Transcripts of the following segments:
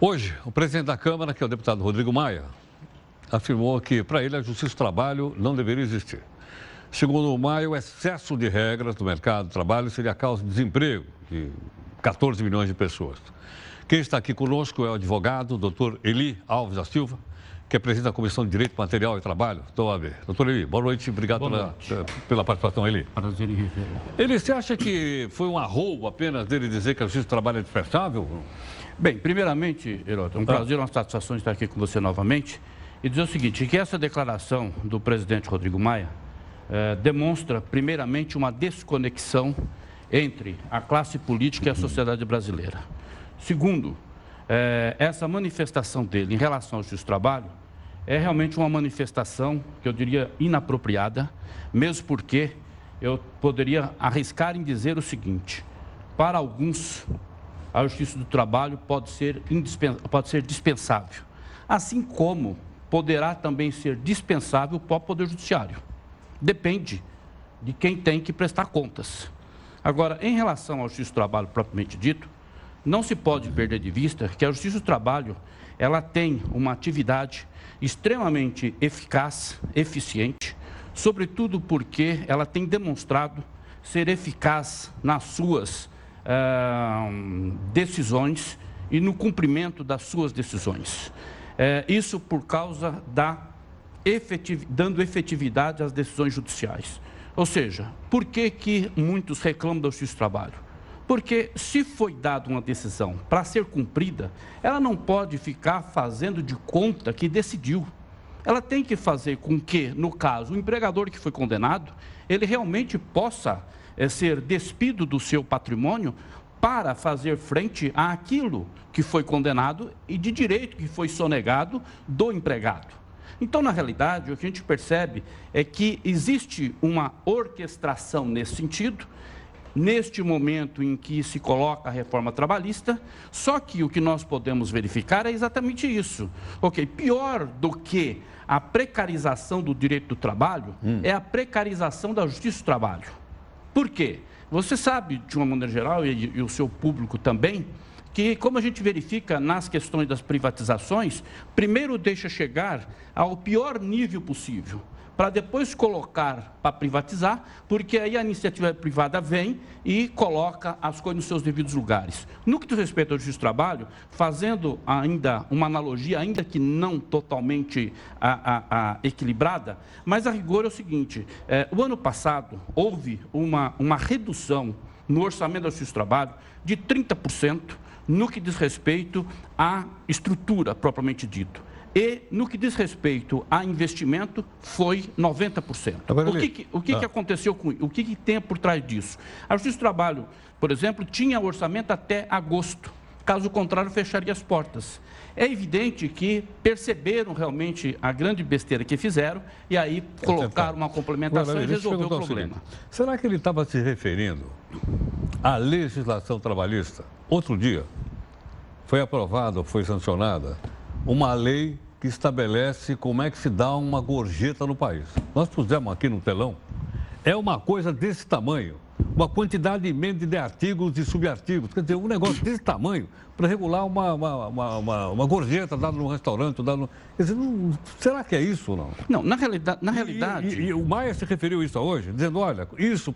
Hoje, o presidente da Câmara, que é o deputado Rodrigo Maia, afirmou que, para ele, a justiça do trabalho não deveria existir. Segundo o Maia, o excesso de regras do mercado do trabalho seria a causa do desemprego de 14 milhões de pessoas. Quem está aqui conosco é o advogado, doutor Eli Alves da Silva, que é presidente da Comissão de Direito Material e Trabalho da OAB. Doutor Eli, boa noite, obrigado pela participação, Eli. Prazer em rever. Eli, você acha que foi um arroubo apenas dele dizer que a justiça do trabalho é dispensável? Bem, primeiramente, Heródoto, é um prazer, uma satisfação estar aqui com você novamente e dizer o seguinte, que essa declaração do presidente Rodrigo Maia demonstra, primeiramente, uma desconexão entre a classe política e a sociedade brasileira. Segundo, essa manifestação dele em relação ao justiça do trabalho é realmente uma manifestação que eu diria inapropriada, mesmo porque eu poderia arriscar em dizer o seguinte, para alguns a justiça do trabalho pode ser dispensável, assim como poderá também ser dispensável o próprio Poder Judiciário. Depende de quem tem que prestar contas. Agora, em relação à justiça do trabalho propriamente dito, não se pode perder de vista que a justiça do trabalho ela tem uma atividade extremamente eficaz, eficiente, sobretudo porque ela tem demonstrado ser eficaz nas suas decisões e no cumprimento das suas decisões. Isso por causa dando efetividade às decisões judiciais. Ou seja, por que muitos reclamam da justiça do trabalho? Porque se foi dada uma decisão para ser cumprida, ela não pode ficar fazendo de conta que decidiu. Ela tem que fazer com que, no caso, o empregador que foi condenado, ele realmente possa ser despido do seu patrimônio para fazer frente àquilo que foi condenado e de direito que foi sonegado do empregado. Então, na realidade, o que a gente percebe é que existe uma orquestração nesse sentido, neste momento em que se coloca a reforma trabalhista, só que o que nós podemos verificar é exatamente isso. Ok, pior do que a precarização do direito do trabalho é a precarização da justiça do trabalho. Por quê? Você sabe, de uma maneira geral, e o seu público também, que, como a gente verifica nas questões das privatizações, primeiro deixa chegar ao pior nível possível, para depois colocar para privatizar, porque aí a iniciativa privada vem e coloca as coisas nos seus devidos lugares. No que diz respeito ao justiça do trabalho, fazendo ainda uma analogia, ainda que não totalmente equilibrada, mas a rigor é o seguinte, o ano passado houve uma redução no orçamento da justiça do trabalho de 30% no que diz respeito à estrutura propriamente dito. E, no que diz respeito a investimento, foi 90%. Agora, o que aconteceu com isso? O que tem por trás disso? A Justiça do Trabalho, por exemplo, tinha orçamento até agosto. Caso contrário, fecharia as portas. É evidente que perceberam realmente a grande besteira que fizeram e aí colocaram uma complementação e resolveu o problema. Será que ele estava se referindo à legislação trabalhista? Outro dia, foi aprovada, foi sancionada uma lei que estabelece como é que se dá uma gorjeta no país. Nós pusemos aqui no telão, é uma coisa desse tamanho, uma quantidade imensa de artigos e subartigos, quer dizer, um negócio desse tamanho para regular uma gorjeta dada no restaurante, quer dizer, será que é isso ou não? Não, na realidade... E o Maia se referiu a isso hoje, dizendo, olha, isso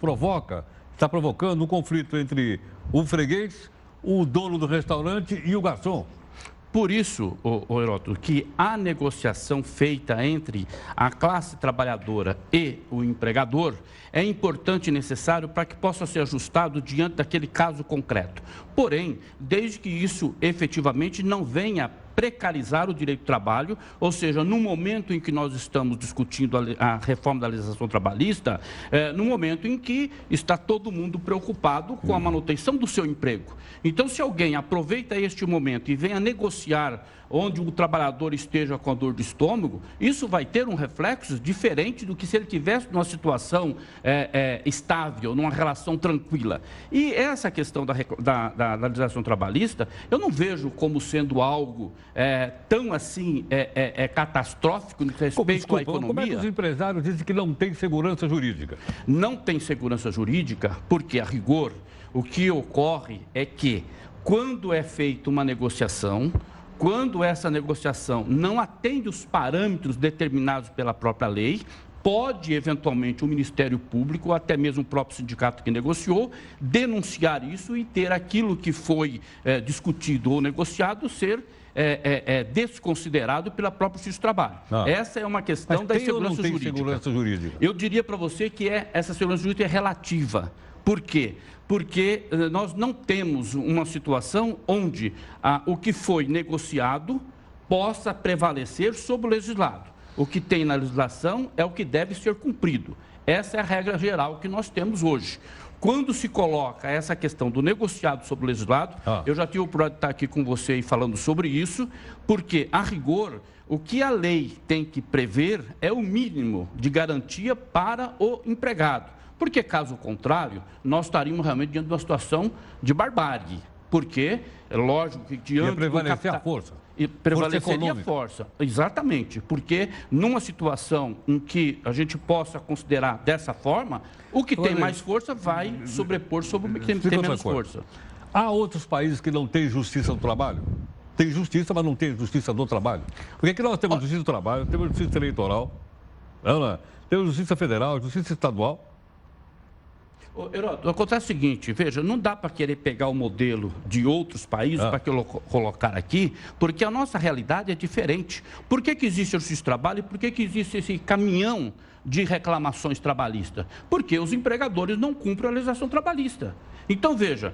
está provocando um conflito entre o freguês, o dono do restaurante e o garçom. Por isso, Heródoto, que a negociação feita entre a classe trabalhadora e o empregador é importante e necessário para que possa ser ajustado diante daquele caso concreto. Porém, desde que isso efetivamente não venha precarizar o direito do trabalho, ou seja, no momento em que nós estamos discutindo a reforma da legislação trabalhista, no momento em que está todo mundo preocupado com a manutenção do seu emprego. Então, se alguém aproveita este momento e venha negociar onde o trabalhador esteja com a dor de estômago, isso vai ter um reflexo diferente do que se ele tivesse numa situação estável, numa relação tranquila. E essa questão da legislação trabalhista, eu não vejo como sendo algo tão assim catastrófico no que respeito à economia. Como é que os empresários dizem que não tem segurança jurídica? Não tem segurança jurídica porque, a rigor, o que ocorre é que, quando é feita uma negociação, quando essa negociação não atende os parâmetros determinados pela própria lei, pode, eventualmente, o Ministério Público, ou até mesmo o próprio sindicato que negociou, denunciar isso e ter aquilo que foi discutido ou negociado ser desconsiderado pela própria Justiça do Trabalho. Essa é uma questão da segurança jurídica. Segurança jurídica. Eu diria para você que essa segurança jurídica é relativa. Por quê? Porque nós não temos uma situação onde o que foi negociado possa prevalecer sobre o legislado. O que tem na legislação é o que deve ser cumprido. Essa é a regra geral que nós temos hoje. Quando se coloca essa questão do negociado sobre o legislado, eu já tive o prazer de estar aqui com você e falando sobre isso, porque, a rigor, o que a lei tem que prever é o mínimo de garantia para o empregado. Porque, caso contrário, nós estaríamos realmente diante de uma situação de barbárie. Porque, é lógico que diante do prevalecer a força. E prevaleceria a força, exatamente, porque numa situação em que a gente possa considerar dessa forma, o que tem mais força vai sobrepor sobre o que tem menos força. Há outros países que não têm justiça do trabalho? Tem justiça, mas não tem justiça do trabalho. Porque aqui nós temos justiça do trabalho, temos justiça eleitoral, temos justiça federal, justiça estadual. Heródoto, acontece o seguinte, veja, não dá para querer pegar o modelo de outros países para colocar aqui, porque a nossa realidade é diferente. Por que existe a Justiça do Trabalho e por que existe esse caminhão de reclamações trabalhistas? Porque os empregadores não cumprem a legislação trabalhista. Então, veja,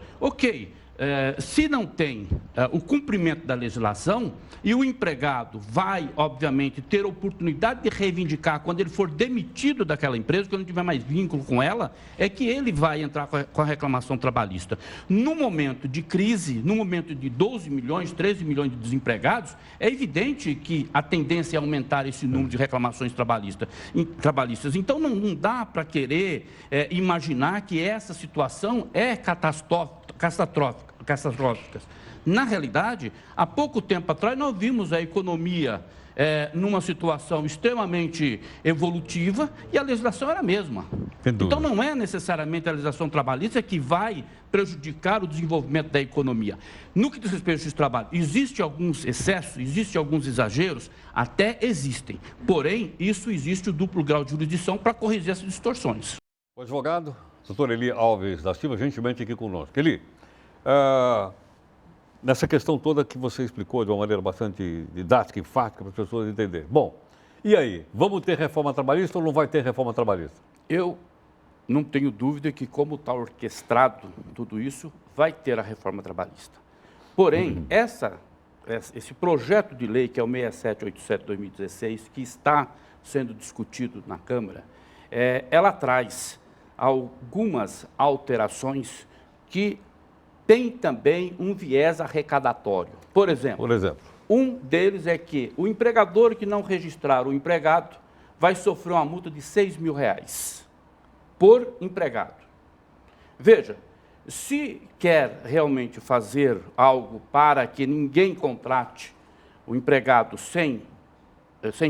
se não tem o cumprimento da legislação e o empregado vai, obviamente, ter oportunidade de reivindicar quando ele for demitido daquela empresa, quando não tiver mais vínculo com ela, é que ele vai entrar com a reclamação trabalhista. No momento de crise, no momento de 12 milhões, 13 milhões de desempregados, é evidente que a tendência é aumentar esse número de reclamações trabalhistas. Então, não dá para querer imaginar que essa situação é catastróficas. Na realidade, há pouco tempo atrás, nós vimos a economia numa situação extremamente evolutiva e a legislação era a mesma. Então, não é necessariamente a legislação trabalhista que vai prejudicar o desenvolvimento da economia. No que diz respeito ao Justiça do Trabalho, existem alguns excessos, existem alguns exageros, até existem. Porém, existe o duplo grau de jurisdição para corrigir essas distorções. O advogado, doutor Eli Alves da Silva, gentilmente aqui conosco. Eli, nessa questão toda que você explicou de uma maneira bastante didática e enfática para as pessoas entenderem. Bom, e aí? Vamos ter reforma trabalhista ou não vai ter reforma trabalhista? Eu não tenho dúvida que, como está orquestrado tudo isso, vai ter a reforma trabalhista. Porém, esse projeto de lei, que é o 6787-2016, que está sendo discutido na Câmara, ela traz algumas alterações que tem também um viés arrecadatório. Por exemplo, um deles é que o empregador que não registrar o empregado vai sofrer uma multa de R$6.000 por empregado. Veja, se quer realmente fazer algo para que ninguém contrate o empregado sem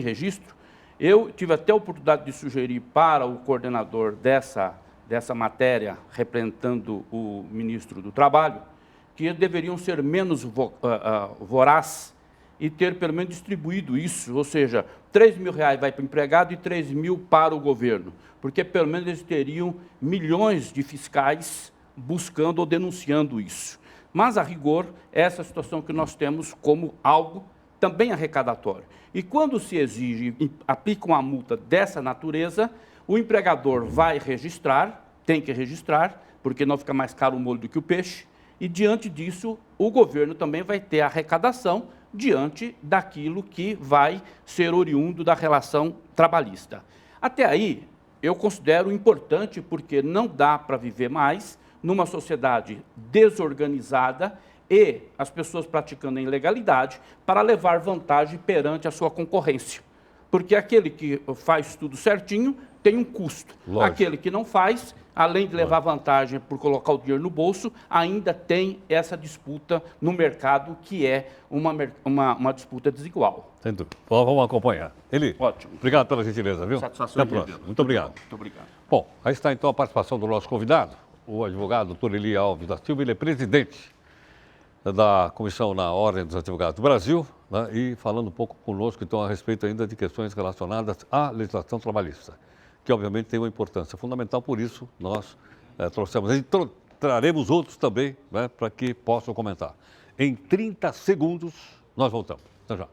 registro, eu tive até a oportunidade de sugerir para o coordenador dessa matéria, representando o ministro do Trabalho, que eles deveriam ser menos vorazes e ter pelo menos distribuído isso, ou seja, R$3.000 vai para o empregado e R$3.000 para o governo, porque pelo menos eles teriam milhões de fiscais buscando ou denunciando isso. Mas, a rigor, essa é a situação que nós temos como algo também arrecadatório. E quando se exige, aplica uma multa dessa natureza, o empregador vai registrar, tem que registrar, porque não fica mais caro o molho do que o peixe, e diante disso, o governo também vai ter arrecadação diante daquilo que vai ser oriundo da relação trabalhista. Até aí, eu considero importante, porque não dá para viver mais numa sociedade desorganizada e as pessoas praticando a ilegalidade para levar vantagem perante a sua concorrência. Porque aquele que faz tudo certinho tem um custo. Lógico. Aquele que não faz, além de levar vantagem por colocar o dinheiro no bolso, ainda tem essa disputa no mercado, que é uma disputa desigual. Entendo. Vamos acompanhar. Eli, ótimo. Obrigado pela gentileza, viu? Satisfação. Até a próxima. Muito obrigado. Muito obrigado. Bom, aí está então a participação do nosso convidado, o advogado doutor Eli Alves da Silva. Ele é presidente da Comissão na Ordem dos Advogados do Brasil, né, e falando um pouco conosco, então, a respeito ainda de questões relacionadas à legislação trabalhista, que obviamente tem uma importância fundamental, por isso nós trouxemos. E traremos outros também, né, para que possam comentar. Em 30 segundos, nós voltamos. Até já.